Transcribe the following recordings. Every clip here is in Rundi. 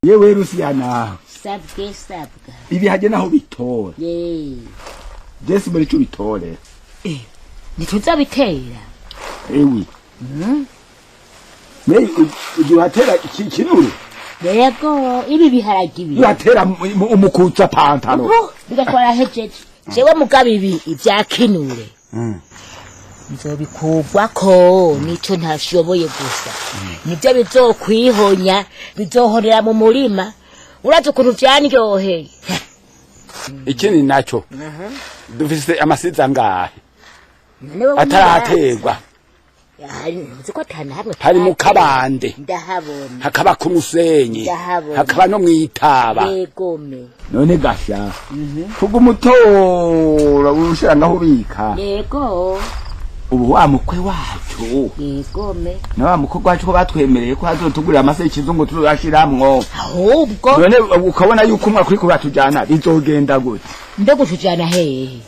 yewe Rusiyana sabwa ibi haje naho bitora Jesi muri cyo bitore nituzabitera ewi uhatera ikinure yego ibi biharagi ibi uhatera umukutsa pantalo bigakora hejeje jewe mugabe ibi ibya kinure bizobikugwa ko nico ntashoboye gusa nibyo bizokwihonya bizohorera mu murima uraje ukuntu vyanyoheye ikindi naco dufise amasiza ngahe ataraterwa ziko hamwe hari mu kabande ndahabona hakaba ku musenyi hakaba no mwitaba yegome none gasha kuga umutora urushira naho ubika yego ubu wa mukwe wacu yegome na wa mukwe wacu ko batwemereye ko hazotugurira amase kizungu turashiramwo ahubwo none ukabona yuko umwe kuri kubatujana bizogenda gute mbego tujana hehe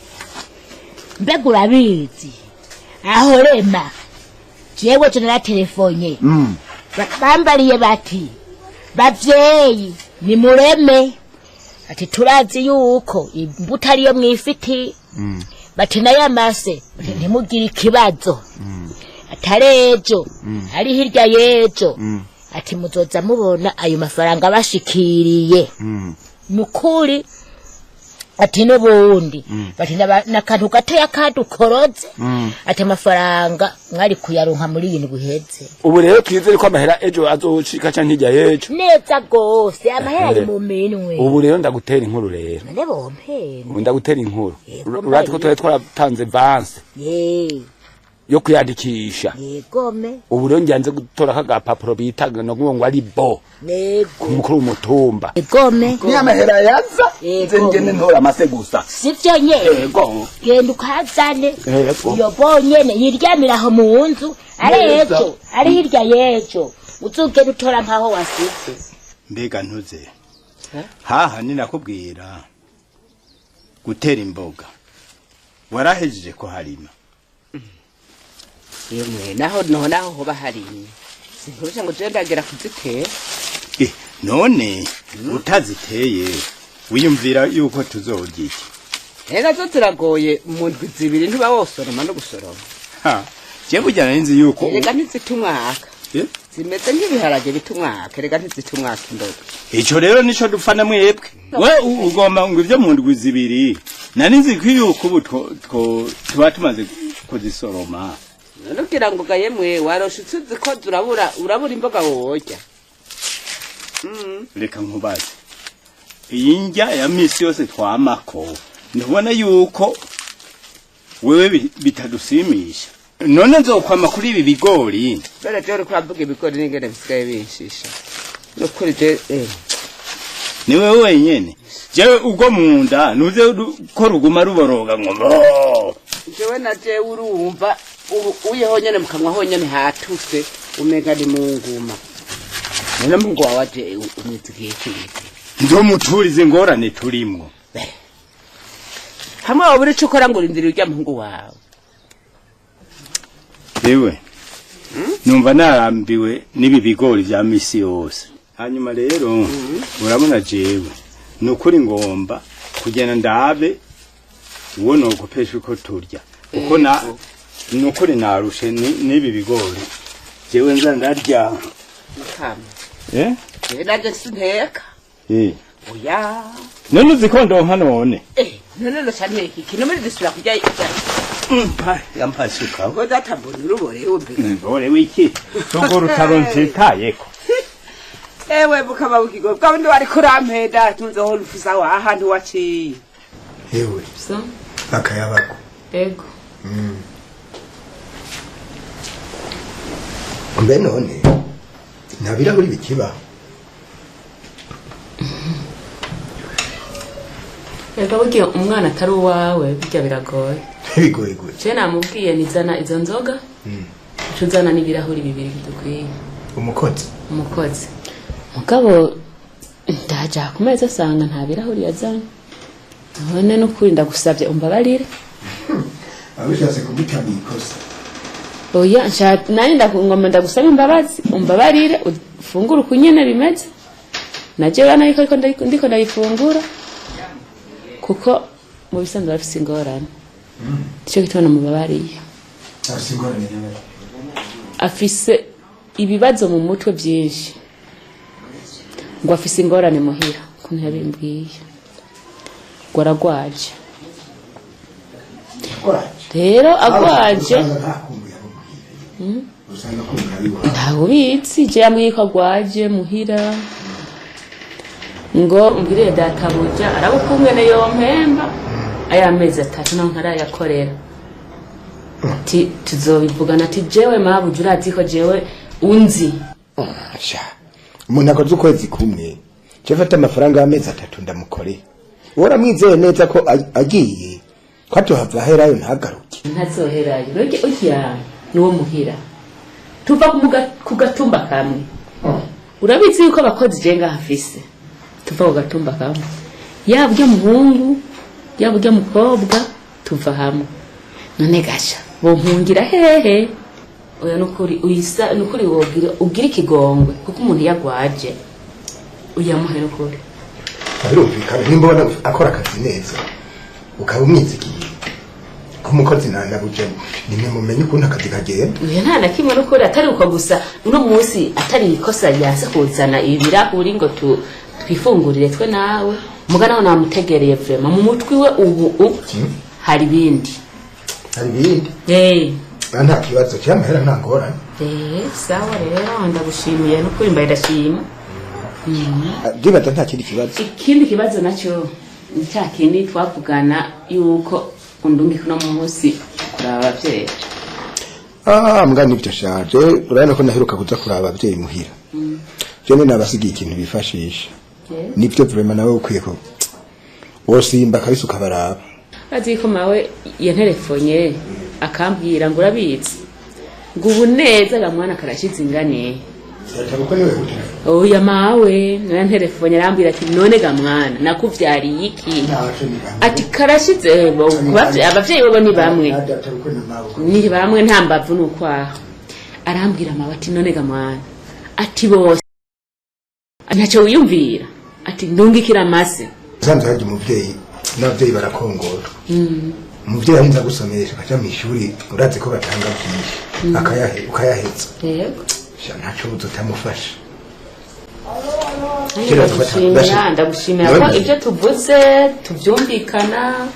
mbego urabizi aho rema jewe tunara telefone bambariye bati bavyeyi ni mureme ati turazi yuko imbuto ariyo mwifiti bati nayo amase ntimugire ikibazo atarejo ari hirya yejo ati muzoza mubona ayo mafaranga bashikiriye nukuri ati n'ubundi bati nakantu gatoya kadukoroze ati amafaranga mwari kuyaronka muri ibintu guheze ubu rero twizere ko amahera ejo azocika canke hirya yejo neza gose amahera ari mu minwe ubu rero ndagutera inkuru rero none bompene ndagutera inkuru urati ko twaratanze avance yo kuyandikisha yegome ubu rero ngiye gutora kagapapuro bita ngo ari bo nego umukuru w'umutumba yegome ni amahera yaza ngene ntora amase gusa sivyo nyene yego genda ukazane iyo bonyene yiryamira aho mu nzu arejo ari hirya yejo uzugenda utora nkaho wasize mbega ntuze haha ni nakubwira gutera imboga warahejeje ko harima yemwe naho hoba harimye sinkurusha ngo je ndagera kuzitera none utaziteye wiyumvira yuko tuzorya iki zo turagoye mu ndwi zibiri ntuba wosoroma no gusoroma je bujyana n'inzi yuko rega ntizitumwaka zimeze nk'ibiharage bitumwaka rega ntizitumwaka indoga ico rero nico dufana mwebwe we ugomba ngo ivyo mu ndwi zibiri nani nzi ko yuko ubu tuba tumaze kuzisoroma nugira ngo gayemwe waroshitse ziko urabura imboga worya reka nkubaze iyi njya ya misi yose twamako ndubona yuko wewe bitadusimisha none nzokwama kuri ibi bigori bere je uri kwavuga ibigori n'ingene bisigaye bishisha nukuri je ni wewe wenyene jewe ubwo munda nuze ko ruguma ruboroga ngo jewe na je urumva uye honyene mukanwa honyene hatuse umega ni munguma none mungu waje umwizigiye kiki ndo muturize ngorane turimwo hamwe waburi cukora ngo urindira urya mungu wawe ewe numva narambiwe nibi bigori vya misi yose hanyuma rero urabona jewe nukuri ngomba kugenda ndabe uwo nogopesha uko turya uko nukuri narushe nibi bigori jewe nza ndarya mukama naje sinteka oya none uzikondonka none none no cyane iki no muri disura kujya yampasuka ngo datambona urubore ubore wiki tuguru taronzitayeko ewe bukaba bukigo bwabindi wari kurampeda tunzeho rufisa wa ahantu waciye ewe so akayabako ego mbe none nabirahuri bikiba ego bugiye umwana atari uwawe bijya biragoye bigoye gute je namubwiye nizana izo nzoga tuzana n'ibirahuri bibiri bidukwiye umukozi mugabo ndaja ku meza asanga nta birahuri yazanye none n'ukuri ndagusabye umbabarire abishatse kugutanga ikosa oya nshaka nani ndagusaba imbabazi umbabarire ufungure ukunyene bimeze naje bana ariko ndiko ndayifungura kuko mu bisanzwe bafise ingorane cyo gitona mu babariye afise ibibazo mu mutwe byinshi ngo afise ingorane muhira kuntu yabimbwiye ngo aragwaje rero agwaje ntawe ubizi je yambwiye ko agwaje muhira ngo mbwire databuja arabukumwene yompemba aya mezi 3 naho ntarayakorera ti tuzobivugana ati jewe mabuja urazi ko jewe unzi sha umuntu akoze ukwezi kumwe cefata amafaranga y'amezi 3 ndamukore wora mwizeye neza ko agiye kwato hava herayo ntagaruke ntazoherayo roge ujya nuwo muhira tuva ku gatumba kamwe urabizi yuko abakozi jenga hafise tuva ku gatumba kamwe yabwe muhungu yabwe mukobwa tuva hamwe none gasha bo mpungira hehe oya nukuri uyisa nukuri ugira ikigongwe kuko umuntu yagwaje uyamuhera ukuri arumvikana nimbona akora akazi neza ukaba umwizigiye kumukozi nanabuja nimwe mumenye ukuntu akazi kagenda uya nta nakimwe nukuri atari uko gusa uno munsi atari ikosa yase kuzana ibirahuri ngo twifungurire twe nawe mugana naho namutegereye vrema mu mutwi we ubu hari bindi nta kibazo cyamahera nta ngorane sawa rero ndagushimiye nukuri mbaye ndashima ndibaza nta kindi kibazo ikindi kibazo nacyo cya kindi twavugana yuko undungi kuno munsi kuraba abavyeyi mbwa nivyo shaje urabona ko naheruka kuza kuraba abavyeyi muhira jene nabasigiye ikintu bifashisha nivyo vrema nawe ukwiye ko wosimba kabisa ukabaraba bazi ko mawe yanterefonye akambwira ngo urabizi ngo ubu neza gamwana karashize ingane oya mawe nanterefonye arambwira ati none gamwana nakuvyariye iki ati karashize abavyeyi bo ni bamwe nta mbavu n'ukwaho arambwira mawe ati none gamwana ati bose ntacyo wiyumvira ati ndungikira amase zanze haje umuvyeyi n'abavyeyi barakongora umuvyeyi arinza gusomesha akaja mu ishuri urazi ko batanga byinshi ukayaheza yego ntacyo utamufasha ndagushimira ko ibyo tuvuze tubyumvikana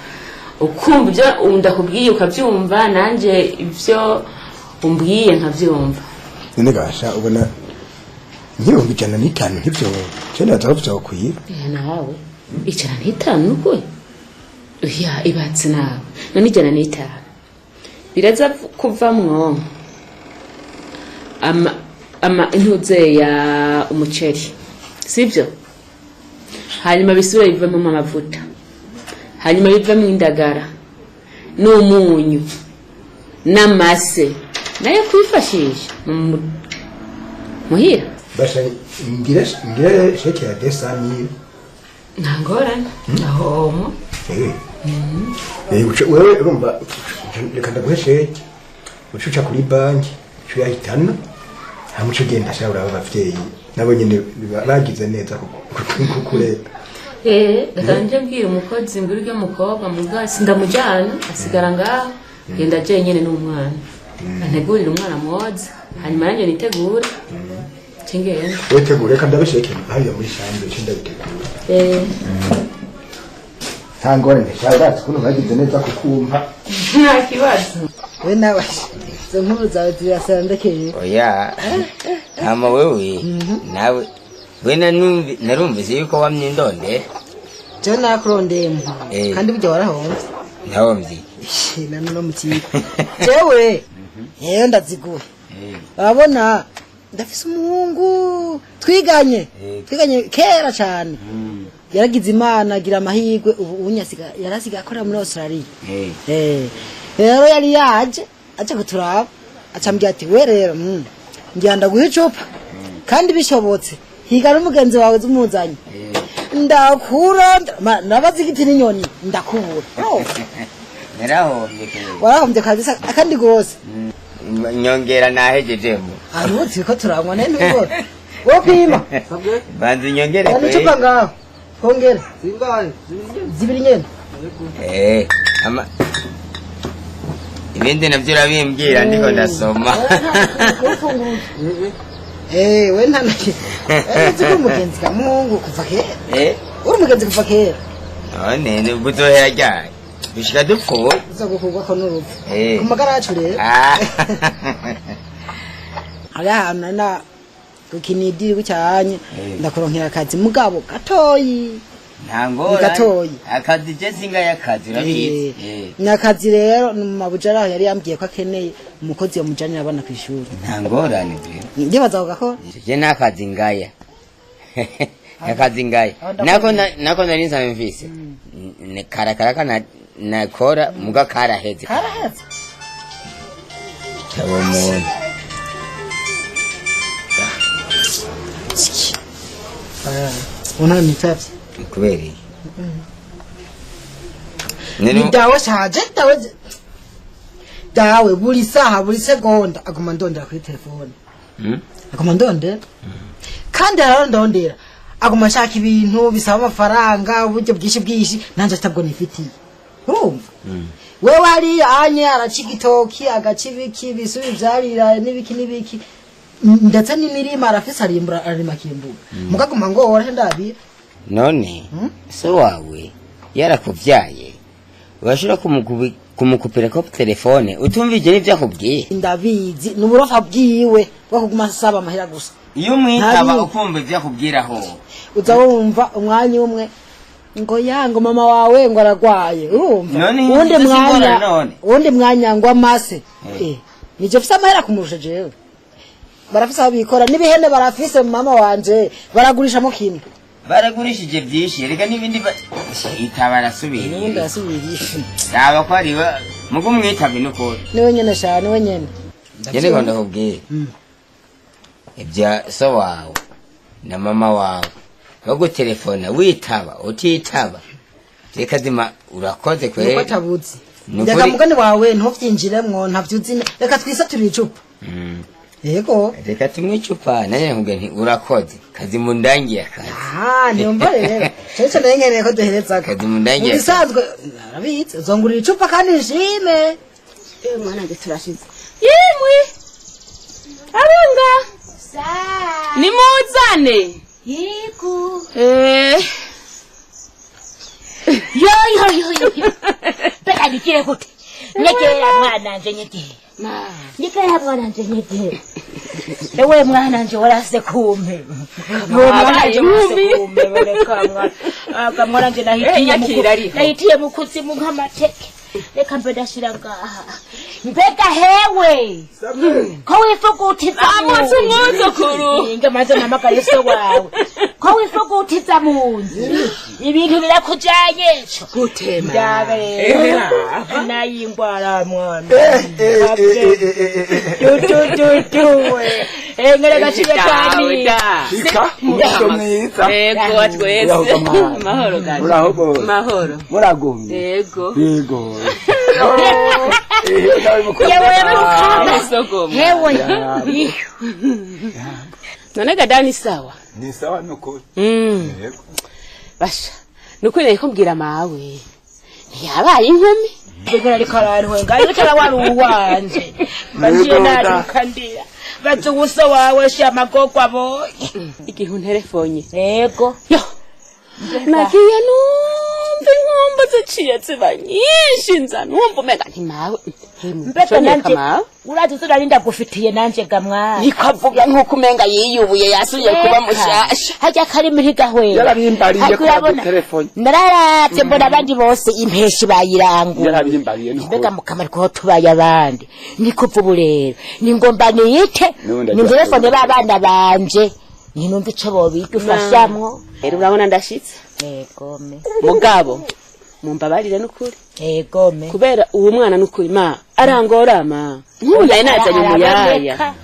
ukumva ibyo ndakubwiye ukabyumva nanjye ibyo umbwiye nkabyumva none gasha ubona nk'ibihumbi 105 nk'ibyo cyane atavyo kwiba nawe 105 ukwe ibatse nawe none 105 biraza kuvamwo intuze ya umuceri sivyo hanyuma bisubire bivamo amavuta hanyuma bivamo indagara n'umunyu n'amase nayo kwifashisha muhira basha ngire sheke ya desani ngorane ahomo wewe urumva reka ndaguheshe ucuca kuri banki cuyahitana hamuco genda shawura abavyeyi nabo nyene bagize neza kukureba ganje mbwira umukozi mbwira uryo mukobwa mugasi ndamujana asigara ngaho genda je nyene n'umwana antegurira umwana mwoza hanyuma nanjye nitegura cingenda wetegure reka ndabisheke hariya muri shambe cyo ndabitegura tangorane shawura kuno bagize neza kukumva nta kibazo we nawe zo nkuru zawe zirasandekeye oya ama wewe nawe we narumvise yuko wamye indonde je nakurondeye mu kandi buryo warahomvye ntawomvye nano no mutiko jewe yewe ndaziguye urabona ndafise umuhungu twiganye kera cyane yaragize imana agira amahirwe ubu unyasiga yarasiga akora muri Australia rero yari yaje aje kuturaba acambye ati we rero ngenda guha icupa kandi bishobotse higa n'umugenzi wawe zumuzanye ndakura nabazi igiti n'inyoni ndakubura narahombye warahombye kabisa kandi gose nyongera nahejejemo aruzi ko turangwa n'uko wopima banza unyongere yani chupa ngaho kongera zibiri nyene ama ibindi navyo urabimbwira ndiko ndasoma we ntanake ziko umugenzi ka Mungu kuva kera uri umugenzi kuva kera none nubwo uzohera ryari bishika dupfuye uzogukugwa ko n'urupfu ku magara yacu rero ari ahantu na kukinidiri gucyanye ndakuronkera akazi mugabo gatoyi ntangora akazi je singa y'akazi urabizi n'akazi rero mu mabujara yari yambwiye ko akeneye umukozi yamujanira abana ku ishuri ntangorane nje bazagakora je n'akazi ngaya akazi ngaya nako nari nsanzwe mvise ne karakara nakora muga karaheze abo muntu una mitatu kubera ni dawe shaje dawe buri saha buri segonda aguma ndondera kuri telefone aguma ndondera kandi ararondondera aguma shaka ibintu bisaba amafaranga uburyo bwinshi nanje atabwo nifitiye urumva wewe ari anye aracigitoki agacibiki bisubi vyarira nibiki ndetse n'imirima arafise arimbura arimakimbuga mugaguma ngo ora ndabi none so wawe yarakuvyaye urashobora kumukupira ko telefone utumvije n'ivyo akubwiye ndabizi n'uburofa bwiwe bwo kuguma saba amahera gusa iyo umwitaba ukumva ivyo akubwiraho uza wumva umwanya umwe ngo yango mama wawe ngo aragwaye urumva undi mwanya ngo amase nije fisa amahera kumurusha jewe barafise abikora nibihene barafise mama wanje baragurisha mu kintu baragurishije byinshi rega nibindi itabarasubira nibindi asubira yaba ko ari mugo mwitabe nuko niwe nyene sha niwe nyene yene ko ndakubwiye ibya so wawe na mama wawe bago telefone witaba utitaba reka zima urakoze kwe nuko tabuzi ndaga mugani wawe ntuvyinjiremwo ntavyuzi reka twisaturire icupa yego reka tumwe icupa nanye nkubwe nti urakoze kazi mundangiye akazi niyo mbare rero cyo nengere ko duhereza kazi mundangiye bisanzwe arabitse zongurira icupa kandi nshime mwana nge turashize yemwe arunga ni muzane yiku yo beka dikire gute nyegera mwana nje nyegera mwana nje nyegera ewe mwana nje warase kumpe mwana nje warase kumpe bareka mwana nje nahitiye mukuzimu nk'amateke reka mbedashira ngaha mbega hewe ko wifugutiza amutu muzo kuru inga maze namakaye so wawe ko wifugutiza munzi ibintu birakujanye gutema ndabe nayingwara mwana tuwe engere gaciye kandi shika mwiza ego atwese mahoro gani mahoro muragomye yego hewe none gadani sawa ni sawa nuko basha nuko reko mbwira mawe ntiyabaye inkumi Bigora ariko arantu ngayo cyara wari uwanje bagiye narukandira bazubuso wawe shamagogwa abo igihu telefonye yego yo nagiye numva inkombo ziciye ziba nyinshi nza numva umega nti mawe mbega nanje urazi zirarinda gufitiye nanje gamwa nikavuga nkuko umenga yiyubuye yasuye kuba mushasha hajya kari muri gahwe yarabimbariye kwa telefone nararatse mbona abandi bose impeshi bayirangu yarabimbariye nuko mbega mukamari ko tubaye abandi nikuva burero ni ngomba niyite ni telefone babana banje ni numva ico bobidufashamwo rero urabona ndashitse egome mugabo mumbabarire n'ukuri egome kubera uwo mwana n'ukuri ma arangorama nkuyaye nazanye umuyaya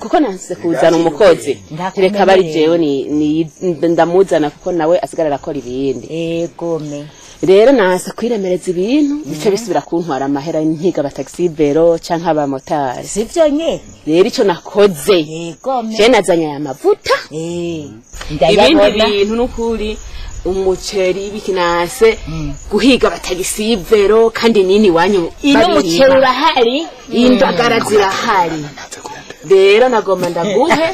kuko nanse kuzana umukozi reka bari jewe ni ndamuzana kuko nawe asigara akora ibindi egome rero nasa kwiremereza ibintu bice bisubira kuntwara amahera nkiga abataxi bero canke abamotari sivyo nyene rero ico nakoze je nazanye aya mavuta ibindi bintu n'ukuri umuceri bikinase guhiga abatagisi bero kandi nini wanyu ino umuceri urahari indagara zirahari rero nagomba ndaguhe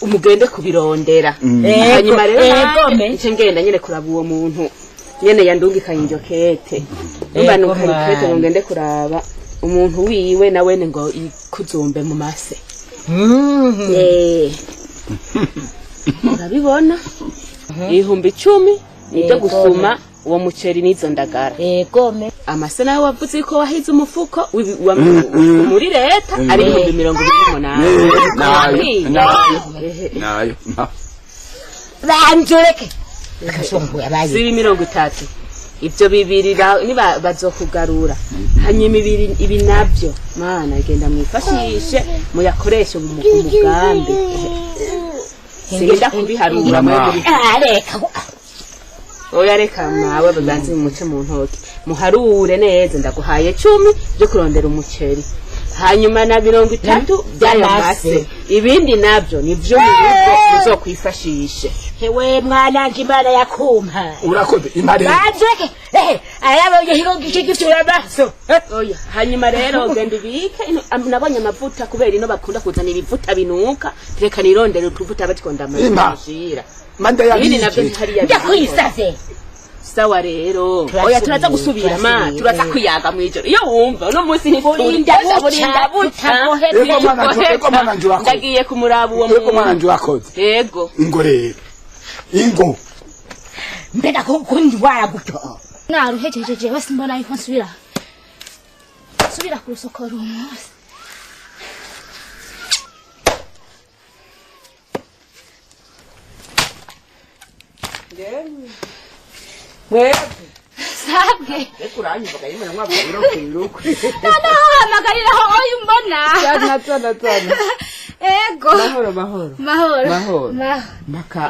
umugende kubirondera hanyuma rero nce ngenda nyene kuraba uwo muntu nyene yandungikanye injo kete numva nungikanye kete ngo ngende kuraba umuntu wiwe nawene ngo ikuzumbe mu mase urabibona 10,000 nibyo gusuma uwo muceri nizo ndagara amase nawe wavuze ko wahize umufuko muri leta ari 28,000 nayo banjureke kashombuye abaye si 30 ibyo bibiri niba bazokugarura hanyuma ibi nabyo mana igenda mwifashishe muyakoreshe mu mugambi sinda kubiharura muri areka oya reka nawe babanze muce mu ntoki muharure neza ndaguhaye 10 byo kurondera umuceri hanyuma na 30 byayo mase ibindi nabyo nivyo bizokwifashishe hewe mwana njibara yakumpa urakoze imare bajeke ayabonye hirogishe gifura baso oya hanyuma rero genda bike nabonye amavuta kubera ino bakunda kuzana ibivuta binuka reka nirondere utuvuta batikonda amashira manda ya ibindi nabyo hariya ndakwisaze sawa rero oya turaza gusubira ma turaza kuyaga mwijoro iyo wumva no munsi burinda buta ego mwana njura ndagiye kumuraba uwo ego mwana njura koze yego ingo rero ingo mbega ko kundwara guto naruhejeje basi mbona yuko nsubira ku rusoko rumose sabwe ekuranyuka yimwe mwabwiro kwiruko magarira ho yumbona cyana ego mahoro maka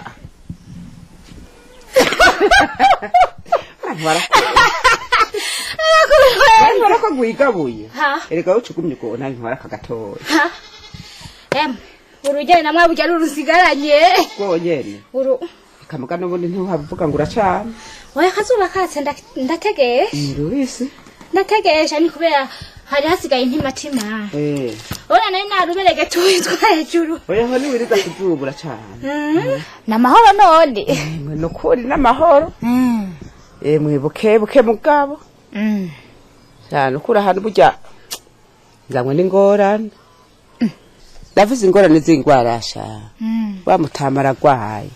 Nkora ko gwigabuye erega ucugumye ko nta nkora kagatoya urujyane na mwabujya rurusigaranye gonyeri kamuga n'ubundi ntuhavuga ngo uracana oya kazuba katse ndategeye nurisi ndategeje ni kubera hari hasigaye intimatima ora nayo naruberege twitwa hejuru oya ho niwiriza kuzubura cyane namahoro none no kuri namahoro mwibuke mugabo cyane ukura hano burya ngamwe n'ingorane ndavuze ingorane z'ingwarasha bamutamara gwaye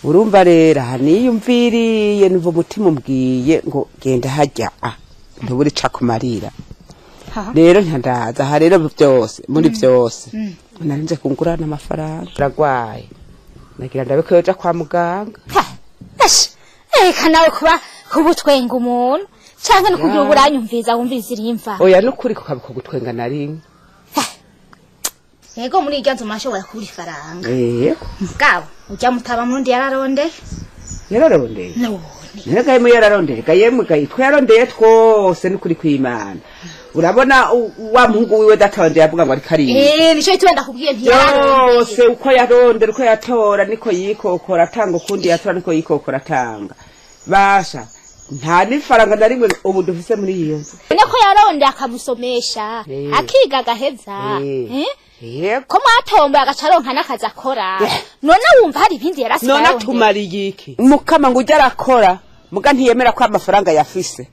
urumva rero haniyumviriye nuva umutima umbwiye ngo genda hajya ntuburi ca kumarira rero ntandaza ha rero byose muri byose narinze kungurana amafaranga ragwaye nagira ndabe ko yoja kwa muganga eka nawe kuba kubutwenga umuntu cyangwa no kugira uburanyumviza wumviza irimva oya nukuri kukabiko gutwenga narimwe yego muri iryo nzu mashobora kubura ifaranga mugabo ujya mutaba murundi yararondeye nega yemu yararondeye gayemu gayitwe yarondeye twose nukuri kwimana urabona wa muhungu wiwe datonde yavuga ngo ari kari nico twenda kubwiye ntiyarose uko yarondera uko yatora niko yikokora atanga ukundi yatora niko yikokora atanga basha nta nifaranga na rimwe ubu dufise muri iyo nzu niko yarondeye akamusomesha akiga gaheza ko mwatomba agacaronka n'akazi akora none wumva hari ibindi yarasigaye none tumariye iki mukama ngo ujya arakora muga ntiyemera ko amafaranga yafise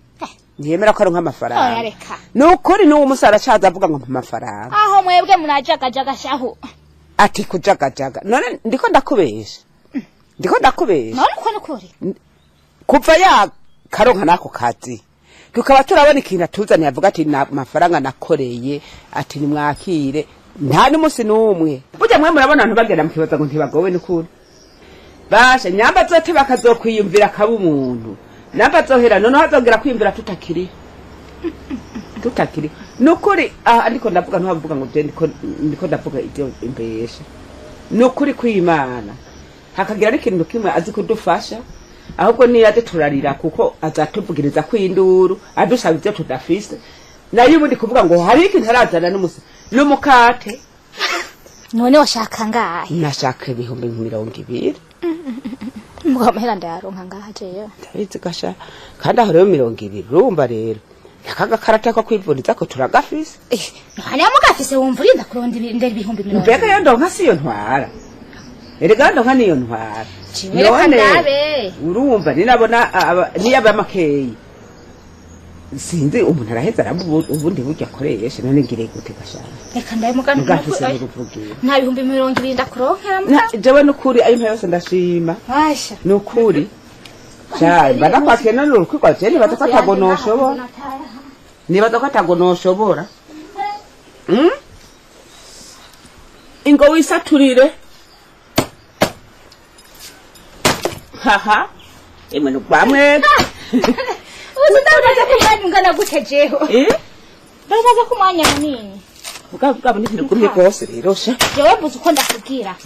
ntiyemera ko aronka amafaranga nukuri n'uwo musara caza avuga ngo amafaranga aho mwebwe munajagajaga shaho ati kujagajaga none ndiko ndakubesha none uko nukuri kuva ya karonka nako kazi tukaba turabona ikintu atuzaniye avuga ati na mafaranga nakoreye ati nimwakire nta n'umusi n'umwe burya mwe murabona abantu bagenda mukibaza ngo ntibagowe n'ukuri basha nyamba zote bakazokwiyumvira kaba umuntu namba zohera none hazongera kwiyumvira tutakiri n'ukuri ariko ndavuga ntuhavuga ngo ndiko ndavuga ibyo imbesha n'ukuri kw'Imana hakagira n'ikintu kimwe azi kudufasha ahubwo niyaje turarira kuko azatuvugiriza kwinduru adusaba ibyo tudafise nayo ubundi kuvuga ngo hari ikintu arazana n'umukate none washaka ngahe nashaka ibihumbi 200 mugamera ndaronka ngaje yo ndabizi gasha kandi aho rero 200 urumva rero akaga karata ko kwivuriza ko turagafise none mugafise wumva urinda kuronda ibihumbi 200 mbega yo ndonka siyo ntwara erega ndonka niyo ntwara reka ndabe urumva ninabona niyaba makeyi sinzi umuntu araheza ubundi burya akoresha none ngire gute gashaka reka ndabe mugana nta bihumbi 200 ndakuronkera jewe nukuri ayo mpa yose ndashima washa nukuri cyane badakwakira none urukiko cyane badakatagonoshobora niba dakatagonoshobora ingo wisaturire haha emwe nubamwe uzutabaza kumwanya ungana gute jeho bazaza kumwanya munini ugavuga n'ikintu kumye kose rero sha jewe mbuze uko ndakubwira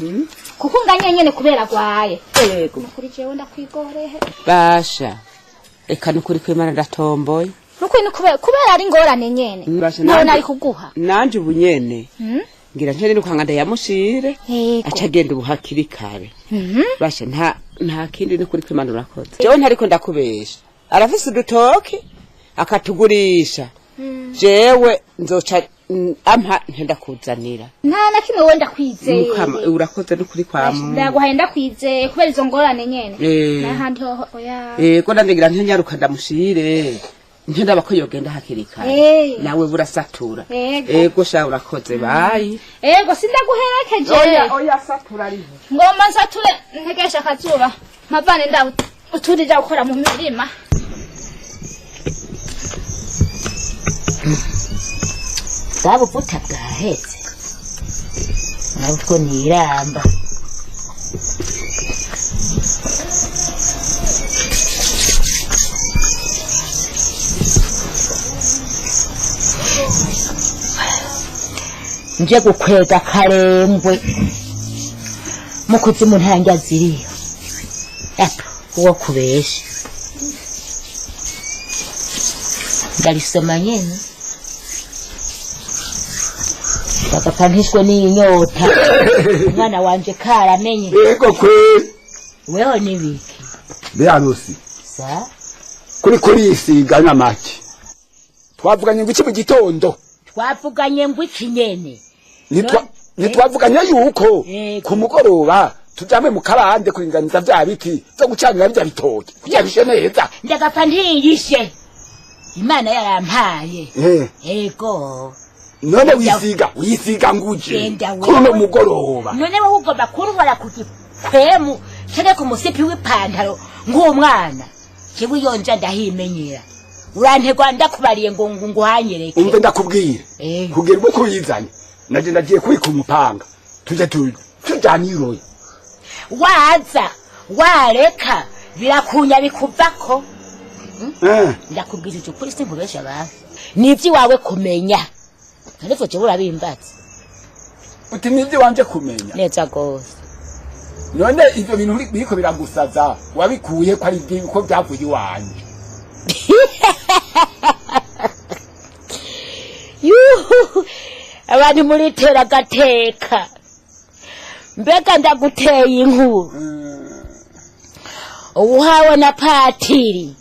kuko unganya nyene kubera gwaye yego kuri jewe ndakwigorehe basha eka nukuri kwimana ndatomboye nuko ni kubera ari ngorane nyene nawe nari kuguha nanje ubunyene ngira ntene nukanga ndayamushire acagenda ubuhakiri kare basha nta kindi nukuri kwimana urakoze jewe ntariko ndakubesha arafise udutoki akatugurisha jewe nzoca ampa ntendakuzanira nta na kimwe wenda kwizeye urakoze nukuri kwa mu ndaguhaye ndakwizeye kubera izo ngorane nyene n'ahandi ho oya ko ndangira ntenyaruka ndamushire ntenda bako yogenda hakirika nawe burasatura ego sha urakoze bayi ego sindaguherekeje oya satura ari ngoma sature ntegesha kazuba mavane ndawe uturija gukora mu mirima bwabo buta bwahetse nabwo niramba nje gukwega karembwe mu kuzimu ntangya ziriyo uwo kubesha ndarisoma nyene bakapantishwe n'inyota umwana wanje karamenye yego kwe wewe nibiki bearusi sa kuri isiga n'amaki twavuganye ngo iki mu gitondo twavuganye ngo iki nyene nitwavuganye yuko ku mugoroba tujame mu kabande kuringaniza bya biti byo gucanira bya bitoki kugira bishe neza ndagapfa ntiyishe imana yarampaye yego none wisiga nguje kuno mugoroba none wowe ugomba kurwara kugikwemu cyane ku musipi w'ipantaro ng'umwana kibu yonja ndahimenyera urantegwa ndakubariye ngo nguhanyereke umve ndakubwira kugira uko kuyizanye naje ndagiye kuri ku mupanga tuje tujaniroye waza wareka birakunya bikuvako ndakubwira icyo kuri simbubesha abantu nivyi wawe kumenya ariko cyo urabimbatse uti nivyi wanje kumenya neza gose none ivyo bintu biriko biragusaza wabikuye ko ari ko byavuye iwanje abantu muri tera gateka mbega ndaguteye inkuru uhawe na patiri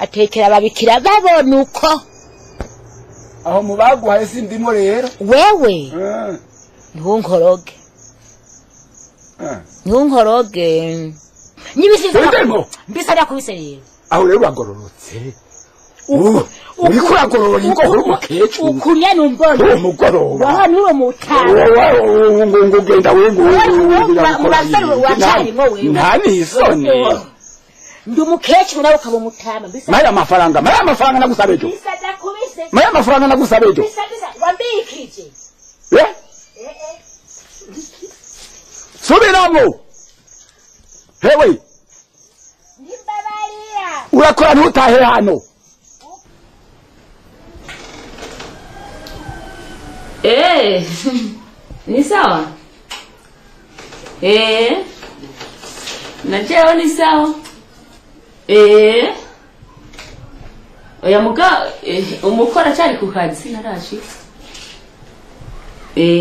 atekera babikira babona uko aho mubaguhaye sindimo rero wewe ntunkoroge nyibisiza mbisa ndakubise rero aho rero bagororotse uri kuragorora ingohoro umukecuru ukunya numbona uwo mugoroba waha niwo mutara ngo ugenda nta n'isoni ndi umukecuru nawe ukaba umutama maya amafaranga nagusaba ejo maya amafaranga nagusaba ejo wambikije subiramo hewe urakora ntutahe hano ni sawa na cheo ni sawa oya muga umukora cyari ku kazi narashitse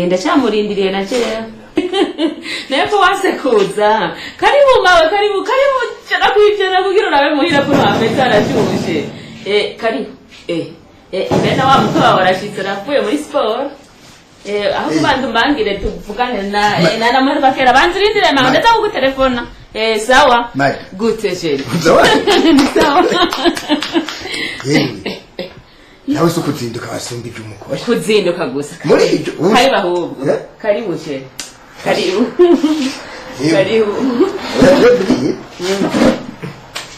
ndacyamurindiriye na jewe Nepo wasekuza. Karibu mawe, karibu chana kuijana kugira urabe muhira kuno ameta arashushe. Karibu. Nenda wa mtoa warashitse nafuye muri sport. Aho kubantu mbangire tuvugane na mwana bakera banzirindire mama ndaza kugutelefona. Sawa. Gute sheri. Sawa. Sawa. Nawe so kuzinduka wasumbije umukore. Kuzinduka gusa. Muri ibyo. Karibu ahubwo. Karibu sheri. Karibu. Karibu.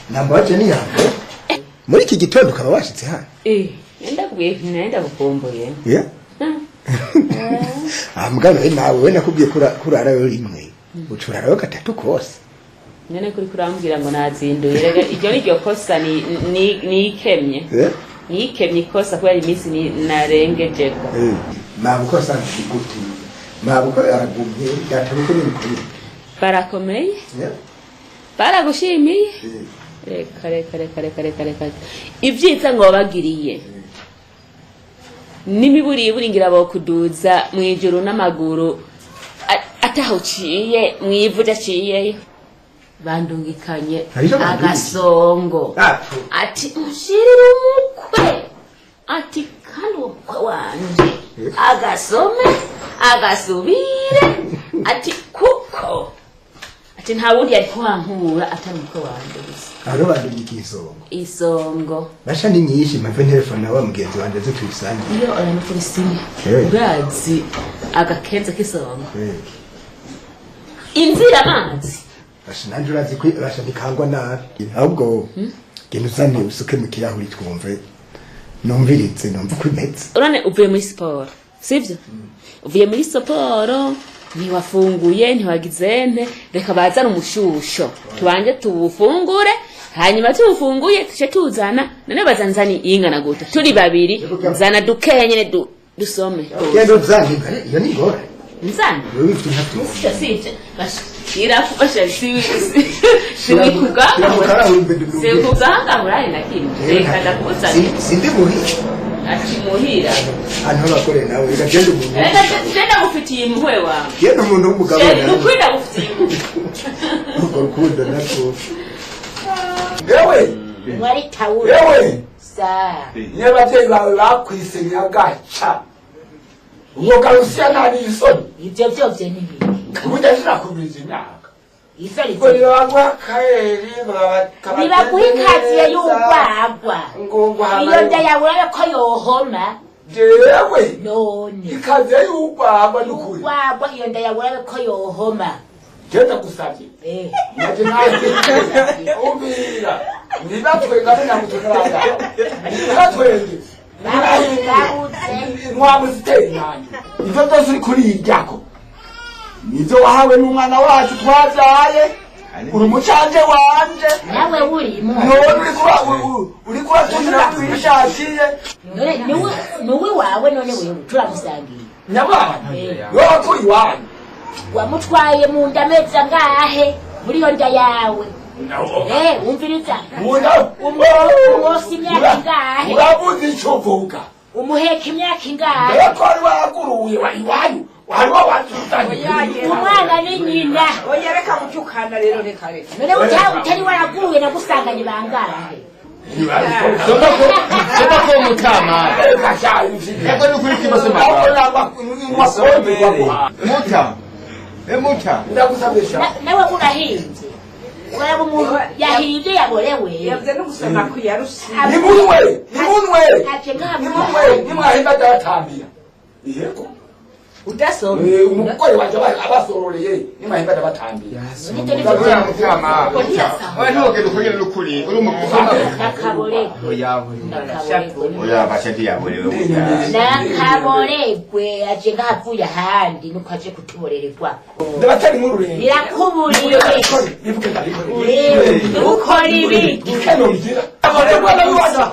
Nambaje ni yango. Muri iki gitondo ukaba washitse hano. Nenda gukomboye. Amugano nawe we nakubwiye kurara yo rimwe. Ucurara yo gatatu kose. Nene kuri kurambwira ngo nazinduye. Iryo ni ryo kosa ni ikemye. Ni ikemye kosa kwa imisi ni narengeje ko. Mabuko sana gute. Mabuko aragumye yatabuko ni mukuru. Barakomeye? Baragushimiye? Kare. Ivyitsa ngo bagiriye. Nimiburi buringira bokuduza mwijuru n'amaguru ataho ciye mwivuja ciye bandungikanye agasongo ati mushirira umukwe ati kandi umukwe wanje agasome agasubire ati kuko ati nta wundi yari kwankura atari umukwe wanje gusa aro bandungika isongo basha ni nyinshi mave telefone wa mugenzi wanje zo tubisange iyo arana kuri simu urazi agakenza k'isongo inzira amazi basha nanje urazi ko basha bikangwa nabi ahubwo genda uzane usuke mu kirahuri twumve numviritse numva ko imeze urane uvuye muri sport sivyo uvuye muri siporo ntiwafunguye ntiwagizente reka bazana umushusho tubanje tubufungure hanyuma tubufunguye tuce tuzana none bazanzani ingana gute turi babiri nzana dukeya nyene dusome kendo zani iyo ni ngora nzana wewe ufite hatu sije bashira fasha siwi kuganga se kuganga murayi nakini reka ndakuzana sindi muhira ati muhira antu bakore nawe reka genda umuntu genda gufitiye impuhwe wawe genda umuntu w'umugabo nawe ukwenda gufitiye uko rukundo nako yewe mwari tawuri yewe sa n'abavyeyi bawe bakwisenya agaca uwo garusiya nani isoni ibyo byose ni bibi ubundi nakubiriza imyaka isoni ngo nibagwa kaeri nibaguha ikaziye y'urwagwa iyo nda yawe urabe ko yohoma jewe none ikaziye y'urwagwa n'ukuri urwagwa iyo nda yawe urabe ko yohoma genda gusabye naje naje ubira nibatwenga n'amutukaranga nibatwenge mwamuziteye nani ivyo byose uri kuriyako nivyo wahawe n'umwana wacu twavyaye uri umucanje wanje nawe urimo none uri kuratumira kwishakiye niwe wawe none wewe turamusangiye nyabana wowe kuri wanyu wamutwaye mu nda amezi angahe muri iyo nda yawe wumviriza umwose imyaka ingahe urabuze icyo uvuga umuheka imyaka ingahe mbere ko wari waraguruye iwanyu wariwo wazuzanye umwana ni nyina oya reka mucyukana rero reka none utari waraguruye nagusanganye bangahe Sema ko mutama. Ego nukuri kibazo Muta. Muta. Ndagusabisha. Nawe urahinze. Uraba umuntu yahinze yaborewe. Yavye no gusoma ku yarusi. Nimunwe. Nimwe. Nimwahimba datambira. Yego. Udasoma. Umugore wanje abasororeye nimwahimba dabatambira. Ndabona mutama. Oya ntuke dukunyere n'ukuri. Uri umugusoma. Nakabore. Oya bashati yaborewe. Nakaboregwe aje ngavuye ahandi nuko aje kutuborererwa. Ndabatari mu rurenge. Birakuburiye. Nibuke ndabikore. Ukora ibi. Ikeno bigira. Abagabo n'abana.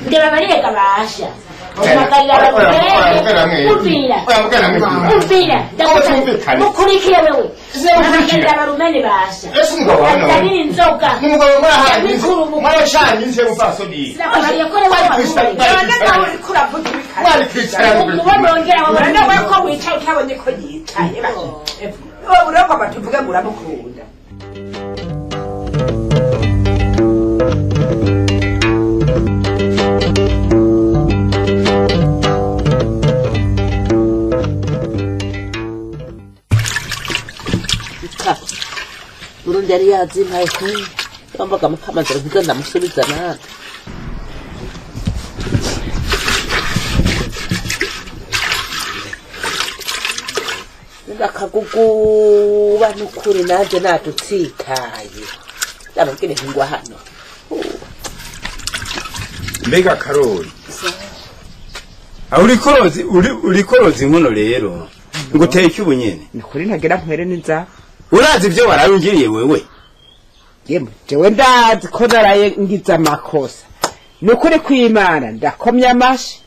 ndeba bareka basha mukurikiye wewe amagarira barumene basha atabiri inzoga Burundi yari yazimpaye kuri yambaga amapamazira kugira ndamusubiza nawe ndakaguguba n'ukuri nanje nadutsitaye ndababwire ngwa hano mbega Karoli aho urikorozi inkono rero ngo uteke ubunyene ni kuri ntagera mpere n'inzara urazi ibyo warabingiriye wewe yemwe jewe ndazi ko naraye ngize amakosa nukuri kw'Imana ndakomye amashi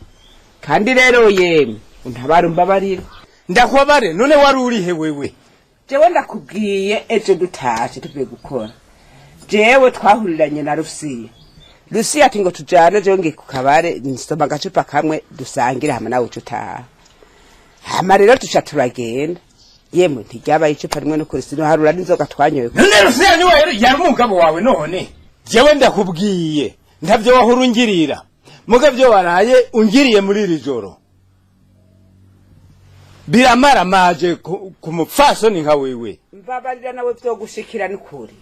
kandi rero yemwe untabara umbabarira ndakwabare none wari urihe wewe jewe ndakubwiye ejo dutashe tuvuye gukora jewe twahuriranye na Lucia ati ngo tujane jewe ngiye ku kabare nisoma agacupa kamwe dusangire hamwe nawe utaha hama rero tuca turagenda yemwe ntiryaba icupa rimwe no kurisino harura n'inzoga twanyoye none Lucia ni wewe yari umugabo wawe none jewe ndakubwiye ntavyo wahurungirira mugavyo waraye ungiriye muri iri joro biramara maje ku mupfasoni nka wewe mbabarira nawe byo gushikira n'ukuri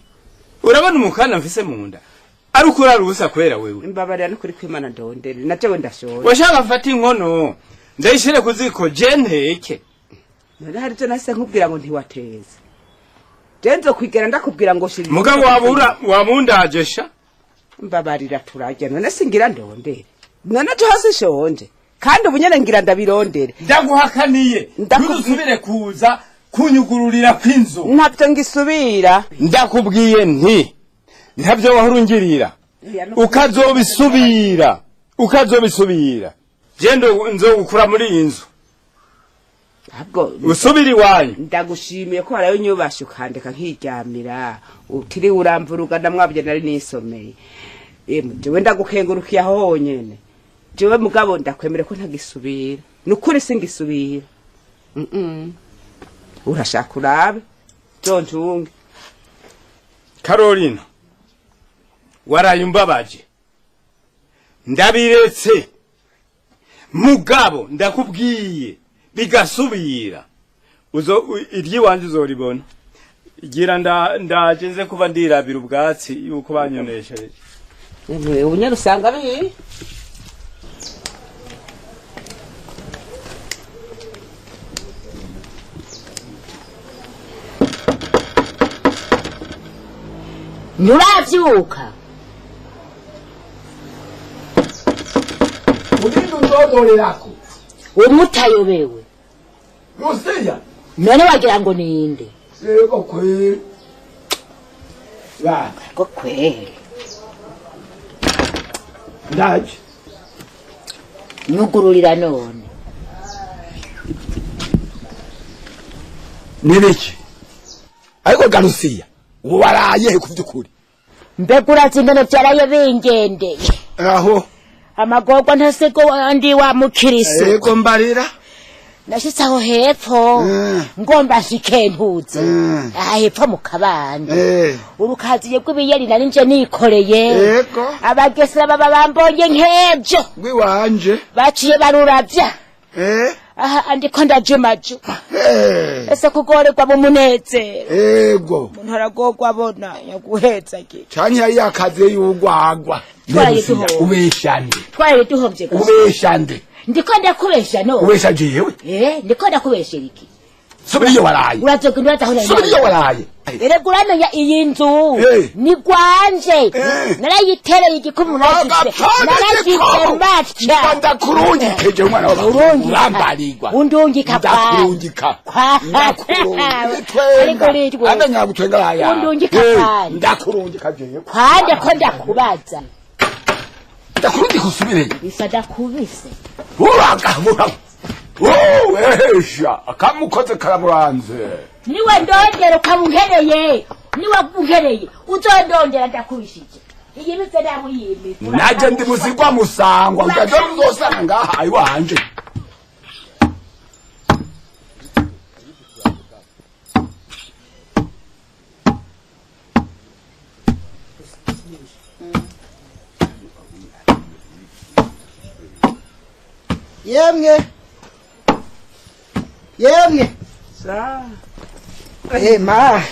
urabona umukana mfise mu nda ari ukura rubusa kwera wewe mbabarira n'ukuri kw'Imana ndondere najewe ndashora washaka mfata inkono ndayishire kuziko jenteke none hari cyo nase nkubwira ngo ntiwateze denzo kwigera ndakubwira ngo shiri mugabo wamundajesha mbabarira turajya none singira ndondere none cyo hasi shonje kandi ubunyene ngira ndabirondere ndaguhakaniye ndusubire kuza kunyugururira kw'inzu ntabyo ngisubira ndakubwiye nti ntabyo wahurungirira ukazobisubira jendo nzogukura muri inzu ahubwo usubira iwanyu ndagushimiye ko harayo nyubashe ukandeka nkiryamira utiri uramvuruga ndamwabye nari nisomeye jewe ndagukengurukiye aho honyene jewe mugabo ndakwemere ko ntagisubira nukuri singisubira urashaka urabe jonjunge Karolina waraye umbabaje ndabiretse mugabo ndakubwiye bigasubira iry'iwanje uzoribona igira ndageze kuba ndirabira ubwatsi yuko banyonesheje ubunyene usanga biri Nyuravyuka Ulindu ndodorerako umutayobewe Lucia none wagira ngo ninde yego kweli ya ko kweli ndaje nyugururira none nibiki ariko Galucia waraye kuvyukuri mbegura zindene byaraye bingendeye aho amagorwa ntasego andi wa mukiriso yego mbarira nashitse aho hepfo ngomba nsikentuze hepfo mu kabande urukaziye rw'ibiyeri nari nje nikoreye yego abagesera baba bambonye nk'ebyo gwiwanje baciye baruravya aha andiko ndajumaju ese kugorerwa mu munezero yego umuntu aragorwa abona yaguhetsa ki cyane yari yakaze y'ugwagwa Twaraye duhomvye. ubeshande twaraye duhovye ubeshande ndiko ndakubesha no ubesha jewe ndiko ndakubeshera iki subira iyo waraye urazoga uraza hona subira iyo waraye erega uramenya iyi nzu ni gwanje narayitereye igikumu naragitse matya ndakurungikeje umwana wawe urambarirwa undungika ndakurungika ariko ritwe amenya gutwenga baya undungika ndakurungika jewe kwande ko ndakubaza ndakurungika usubire bisa ndakubise uragahura esha akamukoze karamuranze niwe ndongera ukamunkereye niwe unkereye uzondongera ndakubishije iyi mitse ndamuyime naje ndi muzigwa musangwa ndaje uzosanga ngaha iwanje yemwe ma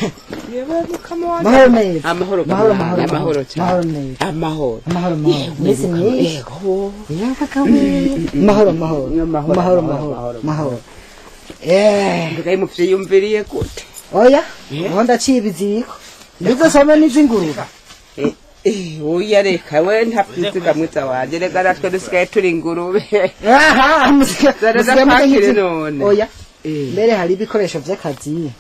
mahoro neza amahoro mahoro amahoro mahoro neza amahoro mahoro mwese mwiza mahoro mahoro mahoro ngai muvyiyumviriye gute oya ubu ndaciye ibiziriko ndizosome n'izingurube oya reka we ntapfiziga mwiza wanje reka natwe dusigaye turi ingurube none oya mbere hari ibikoresho vy'akazi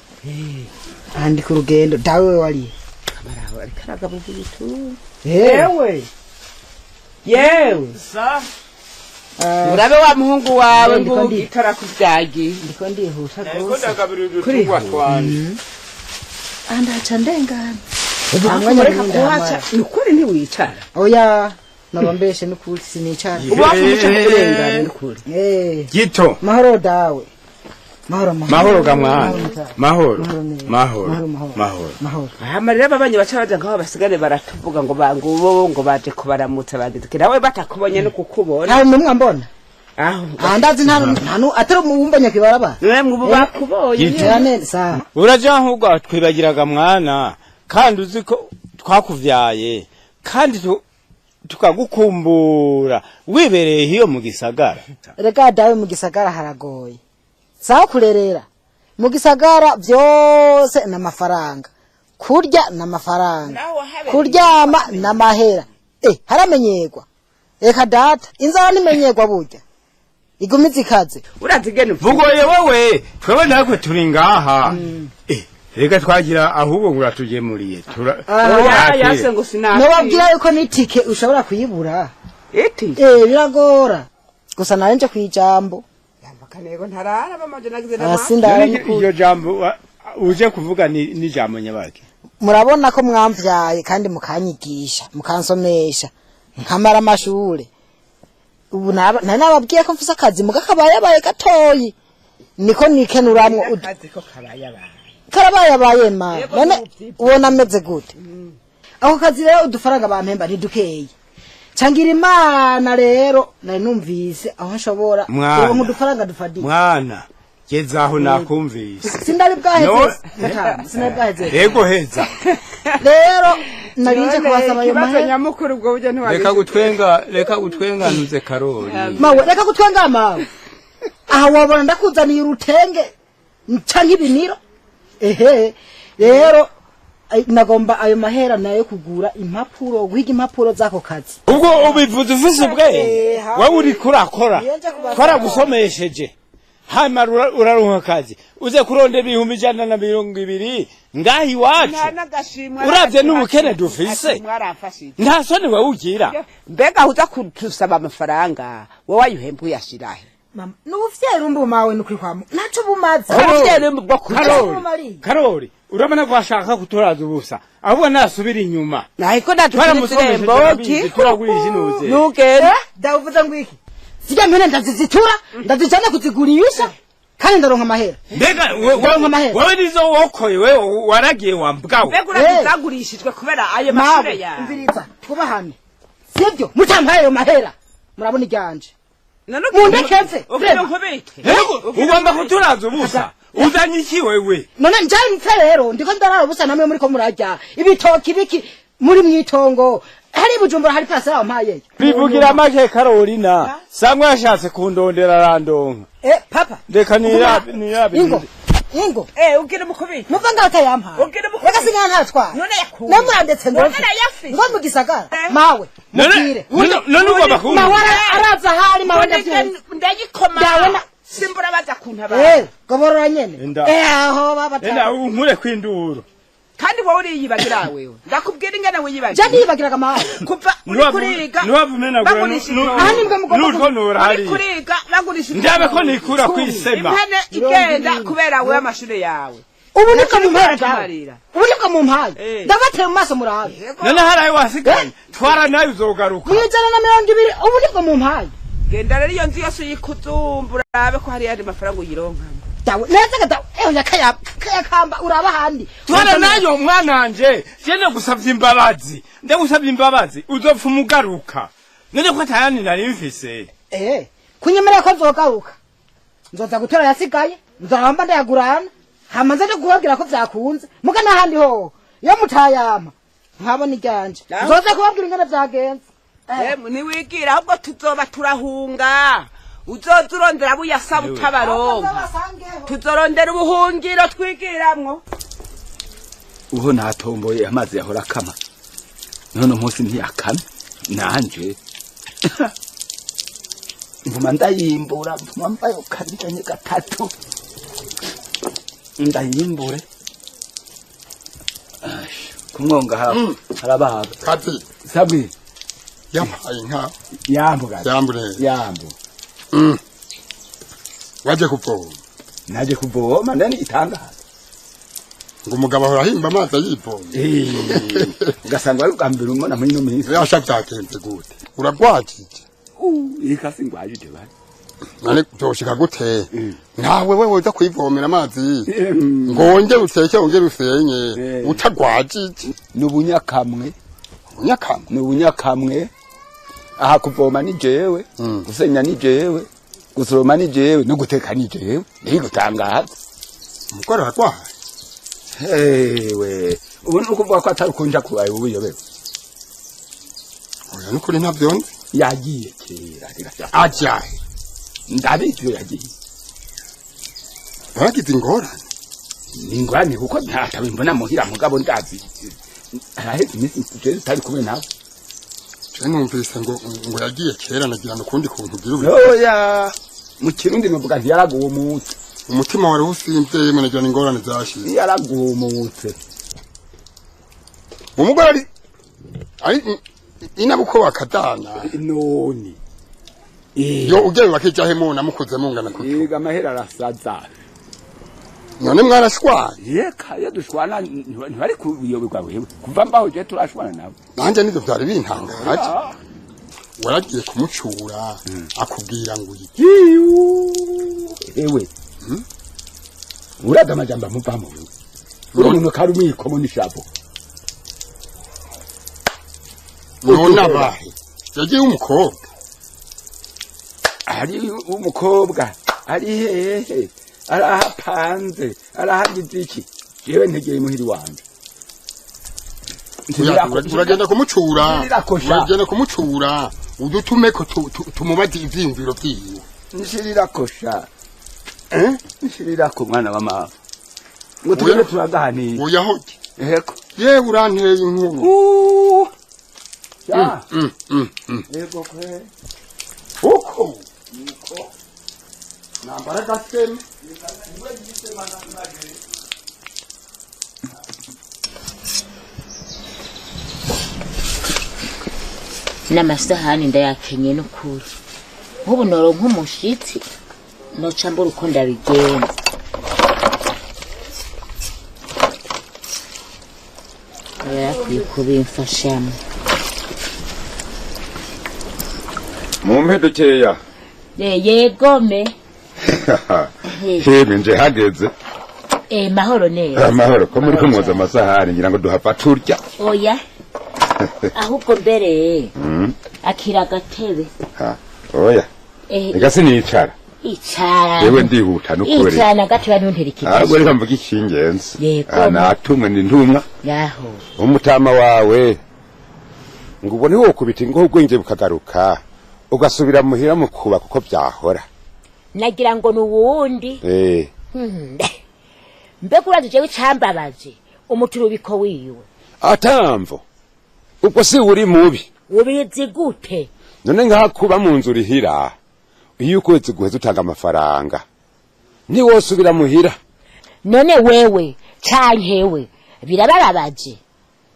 andi ku rugendo dawe wari kamaraho ariko aragabuza ibitu yewe urabe wa muhungu wawe mbugitara kuvyagi ndiko ndihuta ko ndagaburira utugwa twanje andaca ndengana amwanya kuhaca nukuri ntiwicara oya nabambeshe nukuri sinicara ubafumuca kurengana nukuri gito mahoro dawe mahoro gamwana mahoro amarira babanye bacabaja ngaho basigane baratuvuga ngo bangubo ngo baje kubaramutsa bagize nawe batakubonye no kukubona nta numwe mbona andazi ntanu atari umubumbanya kibaraba mwubu bakubonye uraje ahubwo twibagiraga mwana kandi uziko twakuvyaye kandi tukagukumbura wibereye hiyo mu gisagara rega dawe mu gisagara haragoye sawa kurerera mu gisagara byose n'amafaranga kurya n'amafaranga kuryama n'amahera haramenyerwa reka data inzara nimenyerwa burya igumiza ikaze urazigene vugoye wowe twewe nakwe turi ngaha reka twagira ahubwo nguratugemuriye yase ngo sinaka nobabwira yuko nitike ushobora kuyibura biragora gusa narenje kwijambo kanego ntarara bamaje nagize iyo jambo uje kuvuga ni jambo nyabaki murabona ko mwamvyaye kandi mukanyigisha mukansomesha nkamara amashure ubu nababwiye ko mfise akazi mugakabaye gatoyi niko nikenuramwo karabaye ma none ubona ameze gute aho kazi rero udufaranga bampemba ntidukeye cangira imana rero nari numvise aho nshobora ngo mudufaranga dufadike mwana gezaho nakumvise sindari bwaheze yego heza rero narije kubasaba ayo mahera nyamukuru ubwo buryo ntiwabizi reka gutwenga ntuze Karoli mawe reka gutwenga mawe aha wabona ndakuzaniye urutenge canke ibiniro rero nagomba ayo mahera nayo kugura impapuro guhiga impapuro zako kazi ubwo ubivuze ufise ubwe wowe uri kurakora gusomesheje hama uraronka kazi uze kurondera 120 ngahi wacu uravye n'ubukene dufise nta soni wewe ugira mbega uza kutusaba amafaranga wowe ayuhembu yashirahe mama n'ubufyera umbu mawe nukuri kwamu naco bumaze ubufyera umbu bwo Karoli urabona ko ashaka kutoraza ubusa ahubwo nasubira inyuma nahiko natutse mboki turagurije inuze nugende ndavuze ngo iki sijya mpene ndazizitura ndazijana kuzigurisha kandi ndaronka amahera mbega wewe nizo wokoye wewe waragiye wambwawe mbega urazagurishijwe kubera ayo mashure ya mviriza twubahane sibyo mutampaye ayo mahera murabona iryanje mundekeze ugomba kuturaza ubusa uzanye iki wewe none njani mfe rero ndiko ndarara ubusa namwe muri ko murajya ibitoki biki muri mwitongo hari Bujumbura hari parcelle wampaye bivugira make Carolina sangwa yashatse kundondera randonka papa ndeka nirabe ingo ubwire mukubi muva ngaho utayampaye reka singa ntatwa none yakuye namurandetse ngo mu gisagara mawe mubwire none uko bakunda mawe araza hari mawe ndagikoma simbura baza kuntaba goborora nyene aho baba unkure kwinduru kandi wowe uriyibagira wewe ndakubwira ingene wiyibagira je nibagiraga mawe kuva kuriga niwavumena gwe kuriga bagurisha ndabe ko nikura kwisema impene igenda kubera wewe amashuri yawe ubu niko mu mpaya ubu niko mu mpaya ndabateye mu maso murabe none haraye wasigaye twara nayo uzogaruka mwijana na 200 ubu niko mu mpaya genda rero iyo nzi yose uyikuzumbura urabe ko hari yandi mafaranga uyironka dawe neza dawe yakamba uraba handi twara nayo mwananje je gusavye imbabazi ndagusavye imbabazi uzopfa umugaruka none ko atayani nari mfise kunyemerera ko nzogaruka nzoza gutora yasigaye nzaramba ndayagurana hama nzaje kubabwira ko vyakunze muga n'ahandi ho iyo mutayama nkabona iryanje nzoza kubabwira ingene vyagenze niwigira ahubwo tuzoba turahunga uzoza urondera buyasaba utabaronka tuzorondera ubuhungiro twigiramwo uho natomboye amazi yahora akama none umunsi ntiyakame nanje nguma ndayimbura mbaye ukabiranye gatatu ndayimbure kumwonga harababa kati sabwi yampaye inka yambu waje kuvoma naje kuvoma ndani itangaza ngo umugabo arahimba amazi ayivoma ugasanga ari ubwambere umona muri no minsi yashakakenze gute uragwajije ikasi ngwajije bari nane byoshika gute ntawe wewe uza kwivomera amazi ngonge uteke ongera usenye utagwajije n'ubunyakamwe aha kuvoma ni jewe gusenya ni jewe gusoroma ni jewe no guteka ni jewe nigutangaza umukora aragwaye hewe ubu nukuvuga ko atari kunja kubaye ubuyobewe oya nukuri ntavyonze yagiye kera ajaye ndabizi yagiye baragize ingorane kuko ntatabimbona muhira mugabo ndazi araheze iminsi tujere tari kumwe nawe numvise ngo yagiye kera nagira no kundi kuntu girubi oya mu kirundi nuvuga nti yaragumutse umutima wari usimvye yemwe nagira ingorane zashize yaragumutse umugore ari inabuko bakadana noni yo ugeye bakijahe mu namukuze mungana kuko yiga mahera arasaza none mwarashwana yeka yadushwana ntibari kuyoberwa wewe kuva mbaho je turashwana nawe nanje nivyo vyari bintangaje waragiye kumucura akubwira ngo ewe uraga majamba mupamo umuntu karumi ko muri shabo none abahe yagiye umukobwa ari umukobwa ari hehe arahapanze arahagize iki jewe ntegeye muhiri wanje uragenda kumucura udutume ko tumubaze ivyiyumviro vyiwe nshirira kosha nshirira ko mwana wa mama ngo tugende turaganira uyahoje eheko yewe uranteye inkuru ya yego kwe uko nambara gaseme n'amasahani ndayakenye n'ukuri nk'ubu noronka umushitsi noca mbura uko ndabigenza yakwiye kubimfashamo mumpe dukeya yegome hebe nje hageze mahoro neza amahoro ko muri kumwoza amasahani ngira ngo duhava turya oya ahubwo mbere akira agatebe oya ega sinicara icara yewe ndihuta n'ukuri icara gatebe ntuntera ikibazo ahubwo reka mvuga icy'ingenzi yego natumwe ni ntumwa yaho umutama wawe ngo ubone wokubita ingoho ubwenge bukagaruka ugasubira muhira mu kuba kuko byahora nagira ngo nuwundi mbega uraje jewe icambabaje umuturubiko wiwe atamvo ubwo si uri mubi ubizi gute none ngaha kuba mu nzu rihira iyo ukwezi guheza utanga amafaranga ntiwosubira muhira none wewe cankewe birabababaje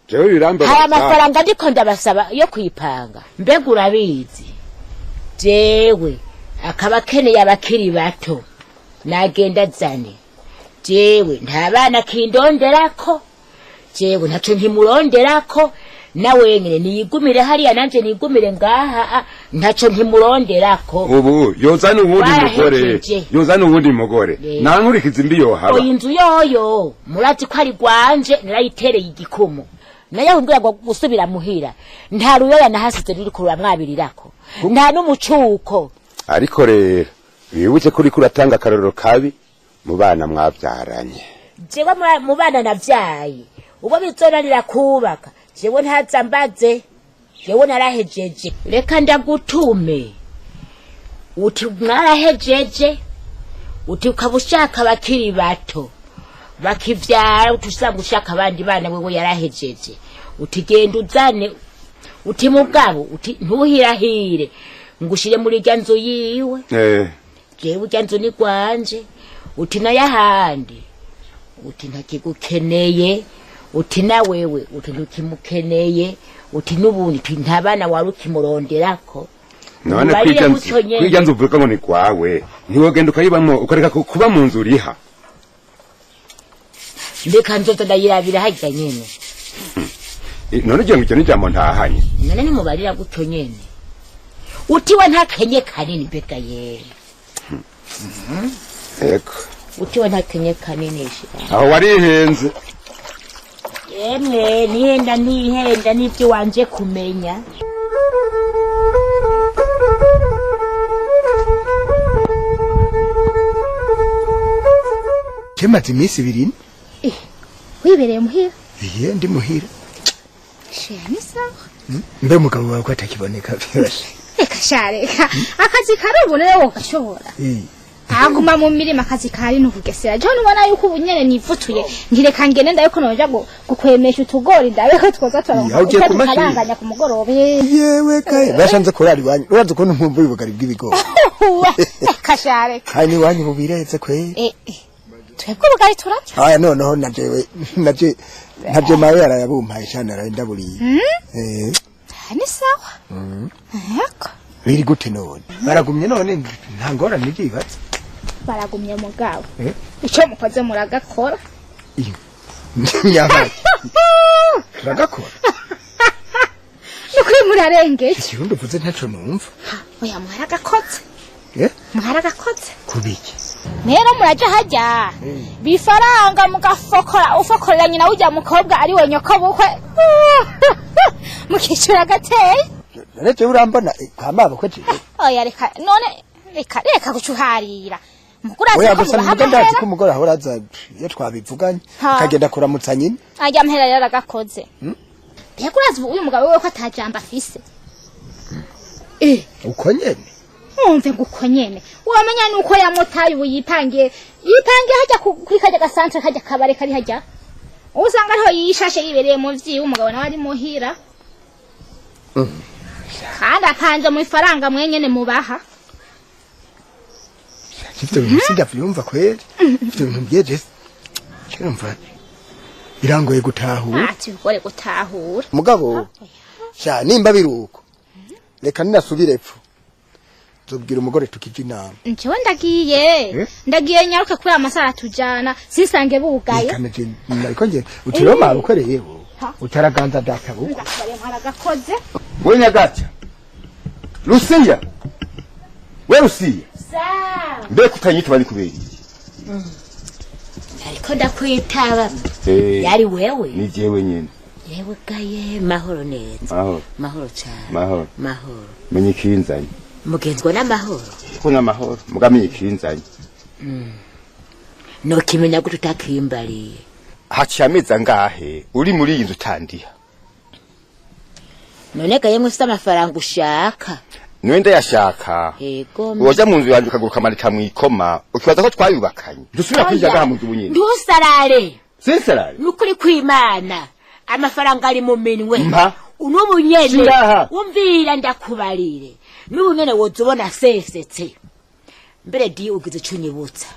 jewe birambabaza hari amafaranga ndiko ndabasaba yo kwipanga mbega urabizi jewe akaba keneye abakiri bato nagenda zane jewe nta bana kindonderako jewe ntaco ntimuronderako nawe nyene niyigumire hariya nanje niyigumire ngaha ntaco ntimuronderako ubu yozana uwundi mugore nankurikiza imbi yohaba oya inzu yoyo murazi ko ari gwanje narayitereye igikumu naye humbira ngo gusubira muhira nta ruyoya nahasize ruri kurura mwabirirako nta n'umucuko ariko rero wibuke kuri kuratanga akarorero kabi mu bana mwabyaranye jewe mu bana navyaye ubwo bizonanira kubaka jewe ntaza mbaze jewe narahejeje reka ndagutume uti mwarahejeje uti ukabushaka bakiri bato bakivyara utusanga ushaka abandi bana wewe yarahejeje uti genda uzane uti mugabo uti ntuhirahire ngushire muri rya nzu yiwe jewe rya nzu ni gwanje uti nayahandi uti ntakigukeneye uti na wewe uti ntukimukeneye uti nubundi uti ntabana wari ukimuronderako none kwiga nzu uvuga ngo ni kwawe ntiwogenda ukayibamo ukareka kuba mu nzu uriha ndeka nzoza ndayirabira hajya nyene none ugira ngo icyo ni jambo ntahanye none nimubarira gutyo nyene utiwe ntakenye kanini mbega yera eko utiwe ntakenye kanini aho warihenze yemwe nihenda n'ibyo wanje kumenya Kemaze iminsi ibiri wibereye muhira ndi muhira shani sawa mbe mugabo wawe ko atakiboneka byose reka shareka akazi karubone wowe gashobora aguma mu mirima akazi kari no kugesera je nubona yuko ubunyene nivutuye ngireka ngene ndayiko noja gukwemesha utugori ndabe ko twoza twaranganya ku mugorobe yewe kaye bashanze korari wanyu urazi ko ntumva ubugari bw'ibigori kashareka hani wanyu mubireze kwe twebwe ubugari turarya aya noneho navye mawe yarayabumpaye cyane arandaburiye ni sawa yako biri gute none baragumye none nta ngorane n'ibibazo baragumye mugabo icyo mukoze muragakora nyabaye ragakora nuko murarengeye ikirundo vuze ntaco numva oya mwaragakoze mwaragakoze kubiki rero muraja hajya bifaranga ufokorera nyina ujya mukobwa ari we nyoko bukwe mukicura gateye rete urambona kwamaba ko je oya reka none reka gucuharira oya gusa ndazi ko umugore ahora aza iyo twabivuganye kagenda kuramutsa nyine ajya mpera yaragakoze yakurazi uyu mugabo we ko atajamba afise uko nyene umve guko nyene wamenya nuko yamutaye uyipangiye hajya kuri kajya gasantre kajya kabare kari hajya usanga ariho yishashe yibereye mu vyi umugabo nawe ari muhira kandi akanje mu ifaranga mwenyene mubaha Sifite umusija vyumva kweli sifite ntumgeje kirumva birangoye gutahura ati ukore gutahura mugabo sha nimba biruko reka ninasubire epfo zobwira umugore tukije inama ncewe ndagiye nyaruke kuri amasara tujana sisange bugaye kanaje nariko nge utiroma ukoreyeho utaraganza data buko haragakoze we nyagacha Lucia we Lucia mbe kutanyita bari kubera ariko ndakwitaba yari wewe ni jewe nyene yewe gaye mahoro neza mahoro cyane mahoro menye kinzanye mugenzwa n'amahoro kuna mahoro mugamenye kinzanye no kimenya gute utakimbariye haciye amezi angahe uri muri iyi nzu utandiha none ga yemwe ufite amafaranga ushaka Nwende yashaka. Yego. Woja mu nzu yanjye ukaguruka marika mu ikoma. Ukibaza ko twayubakanye. Dusubira kwijaga mu nzu bunyine. Ntusarare. Sesarare. Nukuri kwimana. Amafaranga ari mu minwe. Mpa. Unubunyene. Umvira ndakubarire. Nubunyene wozubona sesetse. Mbere di ugize cunyibutsa.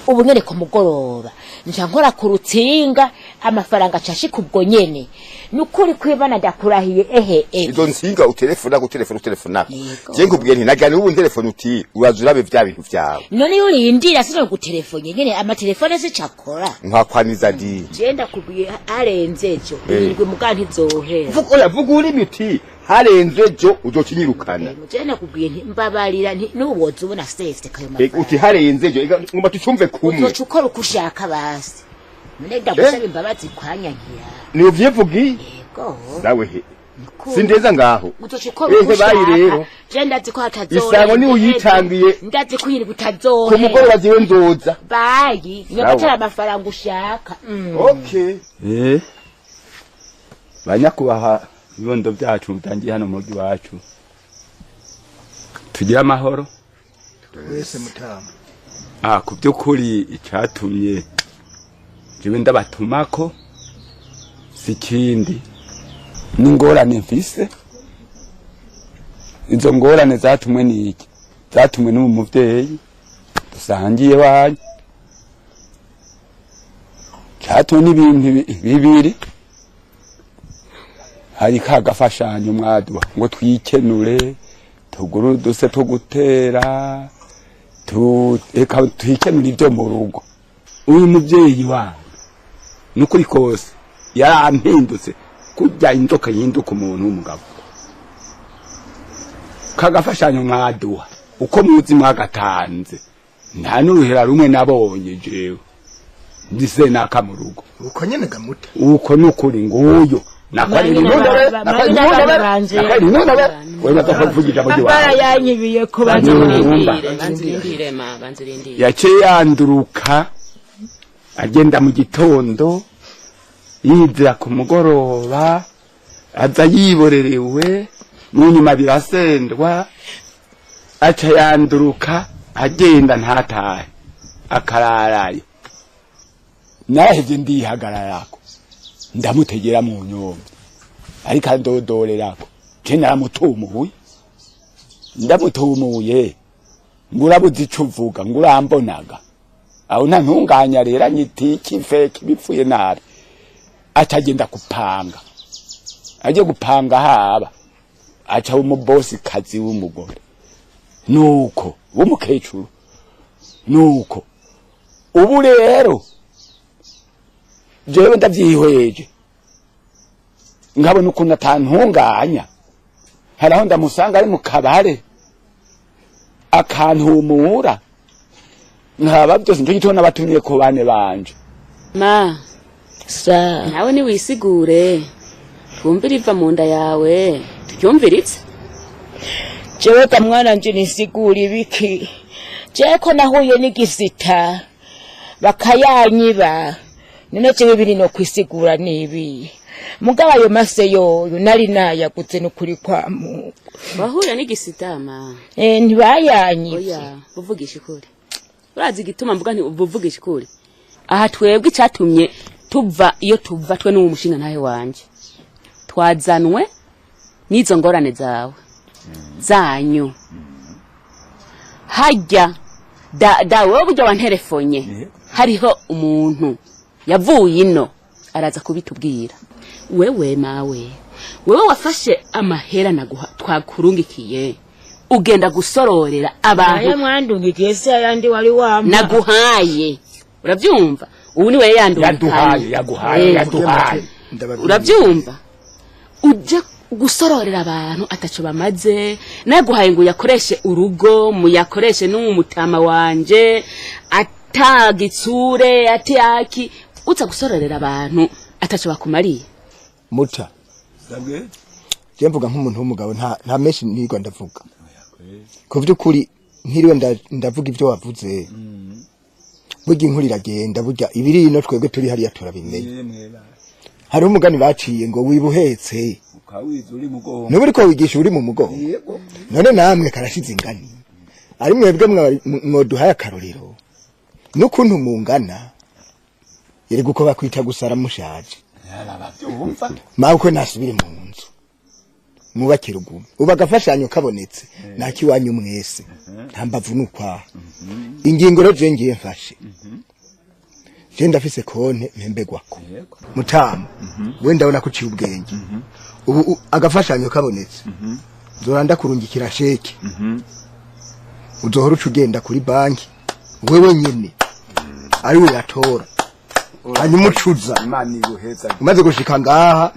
Ubunyene ku mugoroba. Nja nkora ku rutsinga amafaranga cashika ubwo nyene. Nukuri kwibana ndakurahiye Izo nsinga utelefona. Je nkubwiye nti nagane ubu telefone uti urazurabe vya bintu vyawe. None yurindira sino gutelefone nyene amatelefone se cakora. Nkakwaniza di. Je ndakubwiye arenzejo irindwe muganti zohera. Vuga uri miti harenzejo uzokinyirukana. Je nakubwiye nti mbabarira nti nuboza ubona sese kayo mafaranga. Uti harenzejo ngomba tucumve kumwe. Uzocukora ukushaka basi. None ndagusaba imbabazi kwanyankira. Ni uvyivugi? Yego. Nawe he. Sindeza ngaho. Uzocukora ukushaka. Je ndazi ko hatazohera. Isango ni uyitangiye. Ndazi ko yiri gutazohera. Ku mugoroba ziwe nzoza. Bayi, nyabatara amafaranga ushaka. Okay. Banyakubaha ibibondo byacu mutangiye hano mu gihugu wacu. Tugira amahoro. Wese mutama. Ku byukuri icyatumye jiwe ndabatumako sikindi n'ingorane mfise. Izo ngorane zatumwe n'iki? Zatumwe n'umuvyeyi dusangiye wanyu. Cyatumwe n'ibintu bibiri. Hari kagafashanyo mwadwa ngo twikenure tuguru duse tugutera eka twikenura ibyo mu rugo. Uyu muvyeyi wanyu nukuri kose yarampindutse kujya inzoka yinduka umuntu w'umugabo. Kagafashanyo mwadwa uko muzi mwagatanze nta n'uruhera rumwe nabonye jewe ndise naka mu rugo. Uko nyene gamuta. Uko nukuri nguyo yanyibiye ko yaciye yanduruka agenda mu gitondo yizira ku mugoroba aza yiborerewe mu nyuma birasendwa aca yanduruka agenda ntatahe akararayo nahevye ndihagararako ndamutegera mu nyombe ariko andodorerako je naramutumuye ndamutumuye ngurabuze ico uvuga ngurambonaga aho nta ntunganya rero anyitiki fake bipfuye nabi acagenda gupanga aje gupanga haba aca umubosi kazi w'umugore nuko w'umukecuru nuko ubu rero jewe ndavyihweje nkabona ukuntu atantunganya haraho ndamusanga ari mu kabare akantumura nkaba byose nicyo gitona batumye ko bane banje ma sa nawe ni wisigure twumvira iva mu nda yawe tucyumviritse jewe kamwana nje nisigura ibiki je ko nahuye n'igisita bakayanyiba none jewe biri no kwisigura nibi mugaba ayo mase yo nari nayagutse n'ukuri kwa mu wahuye n'igisitama ntibayanyibe oya uvugisha ukuri urazi gituma mvuga nti uvugisha ukuri aha twebwe cyatumye tuva iyo tuva twe n'umushinga ntahe wanje twazanwe n'izo ngorane zawe zanyu hajya dawe burya wanterefonye hariho umuntu yavuye ino araza kubitubwira wewe mawe wewe wafashe amahera naguha twakurungikiye ugenda gusororera abantu aye mwandungikiye se yandi wari wampa naguhaye uravyumva ubu ni wewe yaguhaye uravyumva uje gusororera abantu ataco bamaze naguhaye ngo yakoreshe urugo muyakoreshe n'umutama wanje atagitsure atiyaki uza gusororera abantu ataco bakumariye muta je mvuga nk'umuntu w'umugabo nta menshi nirwa ndavuga ku by'ukuri nkiriwe ndavuga ibyo wavuze burya inkuru iragenda burya ibiri ino twebwe turi hariya turabimenye hariho umugani baciye ngo wibuhetse kawizi uri mugongo nubu uriko wigisha uri mu mugongo none namwe karashize ingani ari mwebwe mwoduhaye akarorero n'ukuntu mungana yari guko bakwita gusara mushaje yarabavyumva mawe nasubire mu nzu mubakira ugume uba gafashanyo kabonetse nakiwanyu mwese ntambavu nukwa ingingo rero je ngiye mfashe je ndafise konte mpembegwako mutama wenda ubona ko ciye ubwenge ubu agafashanyo kabonetse nzoranda kurungikira sheke uzohora ucugenda kuri banki wewe nyene ari we yatora hanyuma ucuza umaze gushika ngaha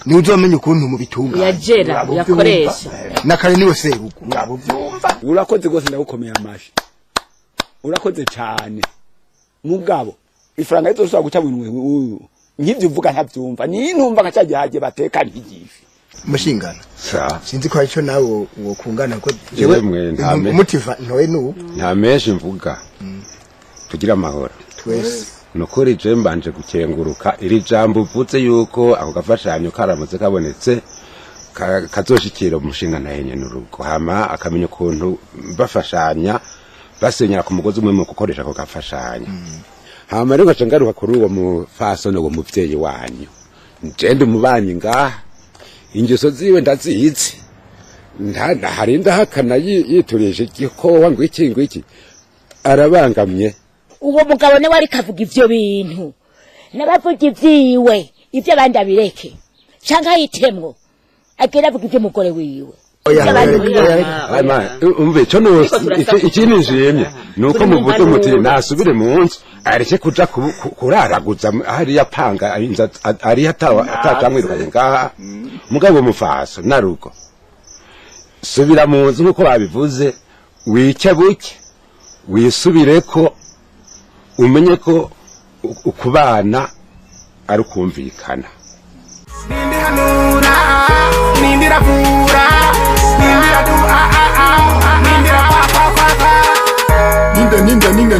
ni uzomenya ukuntu mu bitunga yagera yakoresha nakare niwe seruko urabuvyumva urakoze gose ndagukomeye amashi urakoze cyane mugabo ifaranga izosaba guca bunwe uyu nk'ivyo uvuga ntavyumva ni ntumva nkacagihaje bateka ntigifi mushingana sa sinzi ko arico nawe wokungana ko jewe ntame umutiva ntowe nu nta menshi mvuga tugira amahoro twese nukuri je mbanje gukenguruka iri jambo uvuze yuko ako gafashanyo karamutse kabonetse kazoshikira umushinga nahenye n'urugo hama akamenya ukuntu bafashanya basenyera ku mugozi umwe mu gukoresha ako gafashanyo hama rero ngaruka kuri uwo mufaso no muvyeyi wanyu njende umubanyi ngaha ingeso ziwe ndazizi harinda hakana yiturisha igikowa ngo iki arabangamye uwo mugabo ne wari kavuga ivyo bintu nabavuga ivyiwe ivyo abandi abireke canka yitemwo agera avuga ivyo mugore wiwe umve cyo no ikindi njemye nuko muvuze muti nasubire mu nzu areke kuja kuraraguza hari yapanga ari atacamwirukanye ngaha mugabo mufaso narugo subira mu nzu nkuko babivuze wice buke wisubireko umenye ko ukubana ari kumvikana nindi hanura nindi ravura nindi radua nindi rapapapapa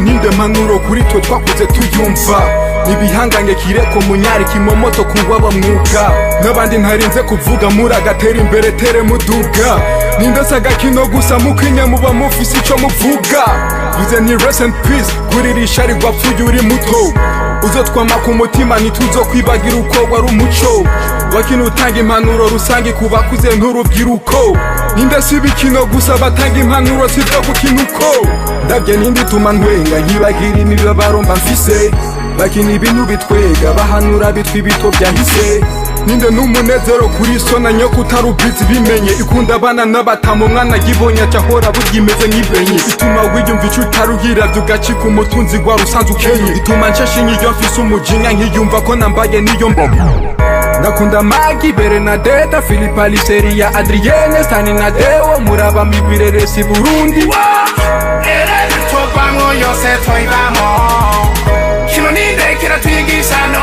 ninde manuro kuri twe twakuze tuyumva nibihangange kireko munyari kimomoto kuwaba mwuga n'abandi ntarinze kuvuga muragatera imbere tere muduga ninde sagakino gusa mukinya muba mufisi ico muvuga bize ni rest in peace kuririsha ari gwapfuye uri muto uzotwama ku mutima ntituzokwibagira uko wari umuco wakino utanga impanuro rusange kubakuze nturubyiruko ninde sibikino gusa batanga impanuro sivyo kukinuko ndabye nindi tuma ntwenga nkibagira imibabaro mba mfise bakina ibintu bitwega bahanura bitwa ibito byahise ninde n'umunezero kuri so na nyoko utarubizi bimenye ikunda abana n'abatamu umwana gibonye acahora burya imeze nk'ibenye ituma wiyumva ico utaruhira vyugacika umutunzi gwa rusanzwe ukenye ituma nshashinga iyo mfise umujinya nkiyumva ko nambaye niyo mbombo nakunda Magi Bernadetta Philippa Liseria Adrienne Stani na Deo muraba migwireresi Burundi erere topamwo yose toibamo kino ninde kira twigisha no